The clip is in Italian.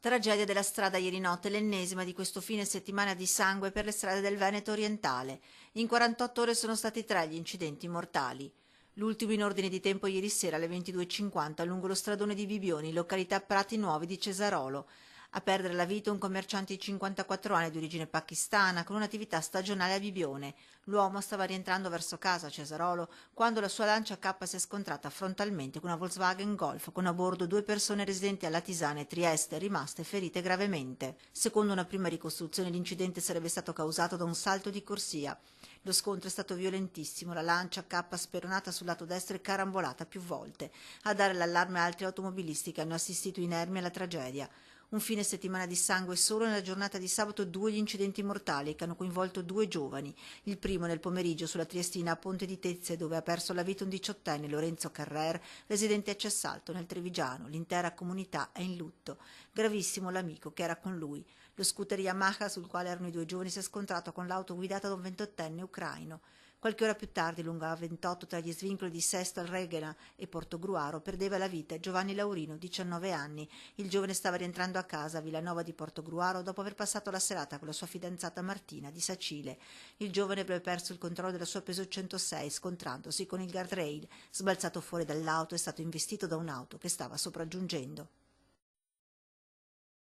Tragedia della strada ieri notte, l'ennesima di questo fine settimana di sangue per le strade del Veneto orientale. In 48 ore sono stati 3 gli incidenti mortali. L'ultimo in ordine di tempo ieri sera alle 22:50 lungo lo stradone di Bibioni, località Prati Nuovi di Cesarolo. A perdere la vita un commerciante di 54 anni di origine pakistana con un'attività stagionale a Bibione. L'uomo stava rientrando verso casa a Cesarolo quando la sua Lancia K si è scontrata frontalmente con una Volkswagen Golf con a bordo 2 persone residenti a Latisana e Trieste, rimaste ferite gravemente. Secondo una prima ricostruzione l'incidente sarebbe stato causato da un salto di corsia. Lo scontro è stato violentissimo, la Lancia K speronata sul lato destro e carambolata più volte. A dare l'allarme altri automobilisti che hanno assistito inermi alla tragedia. Un fine settimana di sangue solo nella giornata di sabato 2 gli incidenti mortali che hanno coinvolto 2 giovani. Il primo nel pomeriggio sulla Triestina a Ponte di Tezze dove ha perso la vita un 18enne Lorenzo Carrer, residente a Cessalto nel Trevigiano. L'intera comunità è in lutto. Gravissimo l'amico che era con lui. Lo scooter Yamaha sul quale erano i 2 giovani si è scontrato con l'auto guidata da un 28enne ucraino. Qualche ora più tardi, lungo la 28 tra gli svincoli di Sesto al Reghena e Portogruaro, perdeva la vita Giovanni Laurino, 19 anni. Il giovane stava rientrando a casa a Villanova di Portogruaro dopo aver passato la serata con la sua fidanzata Martina di Sacile. Il giovane avrebbe perso il controllo della sua Peugeot 106 scontrandosi con il guardrail. Sbalzato fuori dall'auto è stato investito da un'auto che stava sopraggiungendo.